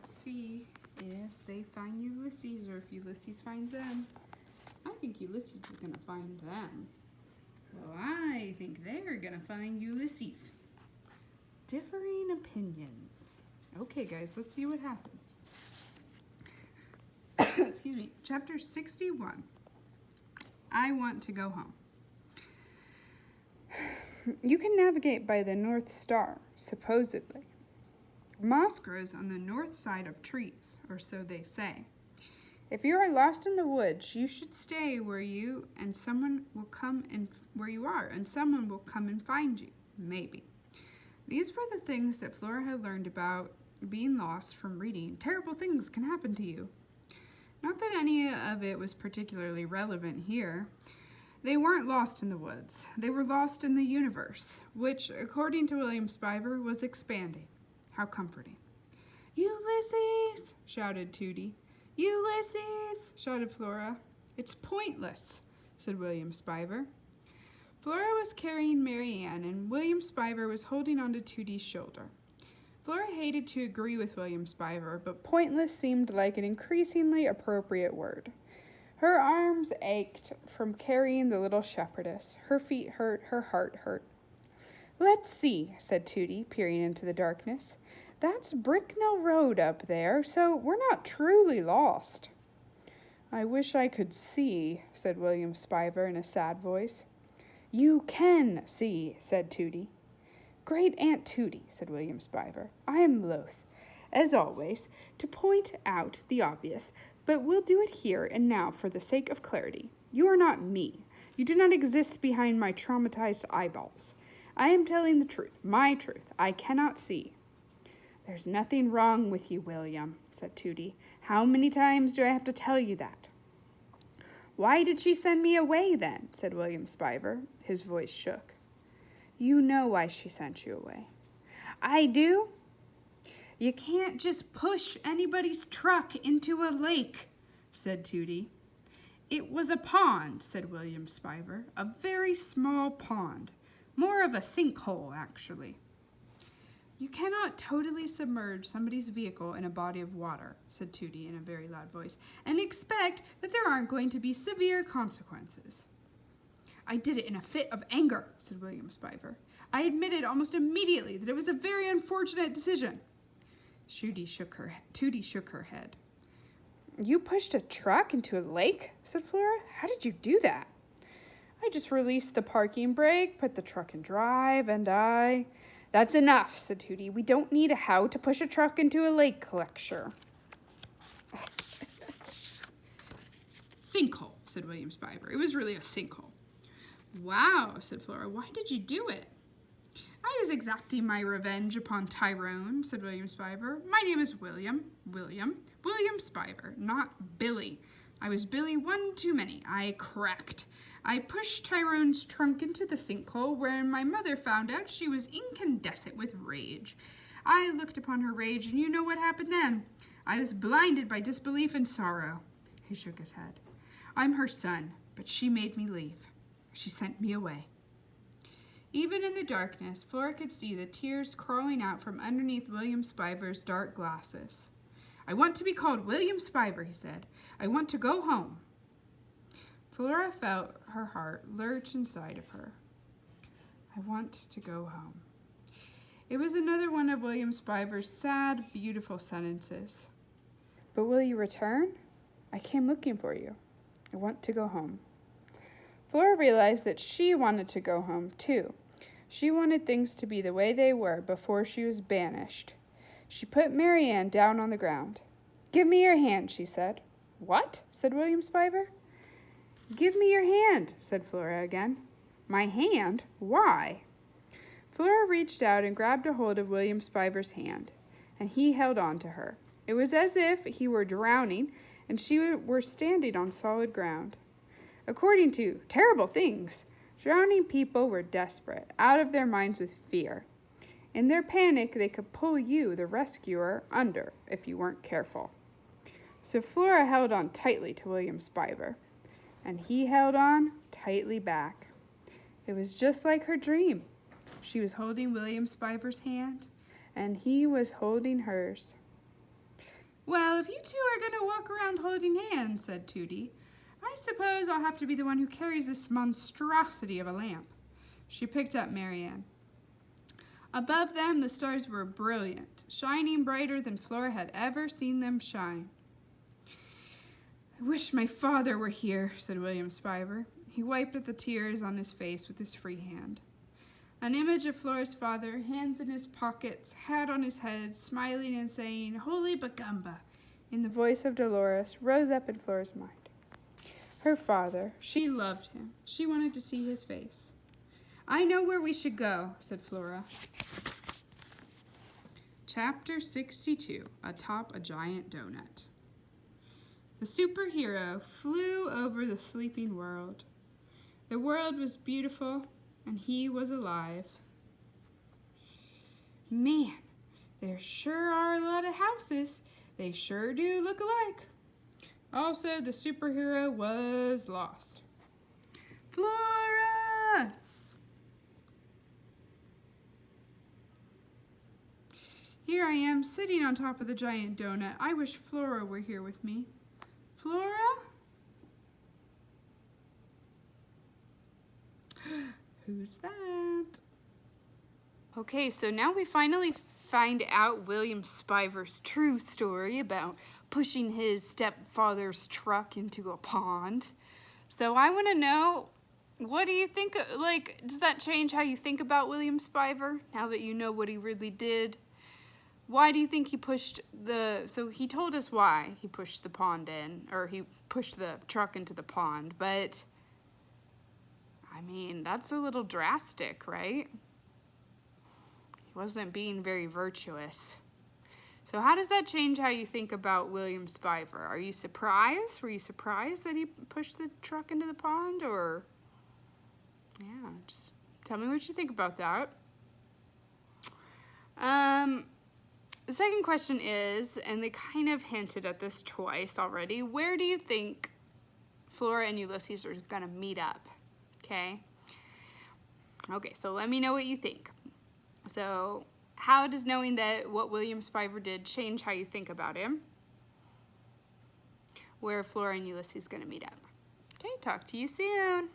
Let's see if they find Ulysses or if Ulysses finds them. I think Ulysses is going to find them. Well, I think they're going to find Ulysses. Differing opinions. Okay, guys, let's see what happens. Excuse me. Chapter 61. I want to go home. You can navigate by the North Star, supposedly. Moss grows on the north side of trees, or so they say. If you are lost in the woods, you should stay where you are, and someone will come and find you, maybe. These were the things that Flora had learned about being lost from reading. Terrible things can happen to you. Not that any of it was particularly relevant here. They weren't lost in the woods. They were lost in the universe, which, according to William Spiver, was expanding. How comforting. Ulysses, shouted Tootie. Ulysses, shouted Flora. It's pointless, said William Spiver. Flora was carrying Mary Ann, and William Spiver was holding onto Tootie's shoulder. Flora hated to agree with William Spiver, but pointless seemed like an increasingly appropriate word. Her arms ached from carrying the little shepherdess. Her feet hurt, her heart hurt. Let's see, said Tootie, peering into the darkness. That's Bricknell Road up there, so we're not truly lost. I wish I could see, said William Spiver in a sad voice. You can see, said Tootie. Great Aunt Tootie, said William Spiver. I am loath, as always, to point out the obvious, but we'll do it here and now for the sake of clarity. You are not me. You do not exist behind my traumatized eyeballs. I am telling the truth, my truth. I cannot see. There's nothing wrong with you, William, said Tootie. How many times do I have to tell you that? Why did she send me away, then? Said William Spiver. His voice shook. You know why she sent you away. I do? You can't just push anybody's truck into a lake, said Tootie. It was a pond, said William Spiver. A very small pond. More of a sinkhole, actually. You cannot totally submerge somebody's vehicle in a body of water, said Tootie in a very loud voice, and expect that there aren't going to be severe consequences. I did it in a fit of anger, said William Spiver. I admitted almost immediately that it was a very unfortunate decision. Tootie shook her head. You pushed a truck into a lake? Said Flora. How did you do that? I just released the parking brake, put the truck in drive, and I... That's enough, said Tootie. We don't need a how to push a truck into a lake lecture. Sinkhole, said William Spiver. It was really a sinkhole. Wow, said Flora. Why did you do it? I was exacting my revenge upon Tyrone, said William Spiver. My name is William Spiver, not Billy. I was Billy one too many. I cracked. I pushed Tyrone's trunk into the sinkhole, where my mother found out she was incandescent with rage. I looked upon her rage, and you know what happened then. I was blinded by disbelief and sorrow. He shook his head. I'm her son, but she made me leave. She sent me away. Even in the darkness, Flora could see the tears crawling out from underneath William Spiver's dark glasses. I want to be called William Spiver, he said. I want to go home. Flora felt her heart lurch inside of her. I want to go home. It was another one of William Spiver's sad, beautiful sentences. But will you return? I came looking for you. I want to go home. Flora realized that she wanted to go home, too. She wanted things to be the way they were before she was banished. She put Mary Ann down on the ground. Give me your hand, she said. What? Said William Spiver. Give me your hand, said Flora again. My hand? Why? Flora reached out and grabbed a hold of William Spiver's hand, and he held on to her. It was as if he were drowning and she were standing on solid ground. According to terrible things, drowning people were desperate, out of their minds with fear. In their panic, they could pull you, the rescuer, under if you weren't careful. So Flora held on tightly to William Spiver, and he held on tightly back. It was just like her dream. She was holding William Spiver's hand, and he was holding hers. Well, if you two are going to walk around holding hands, said Tootie, I suppose I'll have to be the one who carries this monstrosity of a lamp. She picked up Marianne. Above them, the stars were brilliant, shining brighter than Flora had ever seen them shine. I wish my father were here, said William Spiver. He wiped at the tears on his face with his free hand. An image of Flora's father, hands in his pockets, hat on his head, smiling and saying, Holy Bagumba, in the voice of Dolores, rose up in Flora's mind. Her father, she loved him. She wanted to see his face. I know where we should go, said Flora. Chapter 62, Atop a Giant Donut. The superhero flew over the sleeping world. The world was beautiful, and he was alive. Man, there sure are a lot of houses. They sure do look alike. Also, the superhero was lost. Flora! Here I am, sitting on top of the giant donut. I wish Flora were here with me. Flora? Who's that? Okay, so now we finally find out William Spiver's true story about pushing his stepfather's truck into a pond. So I want to know, what do you think, like, does that change how you think about William Spiver now that you know what he really did? Why do you think he pushed so he told us why he pushed the pond in, or he pushed the truck into the pond, but I mean, that's a little drastic, right? He wasn't being very virtuous. So how does that change how you think about William Spiver? Are you surprised? Were you surprised that he pushed the truck into the pond? Or, yeah, just tell me what you think about that. The second question is, and they kind of hinted at this twice already, where do you think Flora and Ulysses are going to meet up? Okay? Okay, so let me know what you think. So, how does knowing that what William Spiver did change how you think about him? Where are Flora and Ulysses going to meet up? Okay, talk to you soon.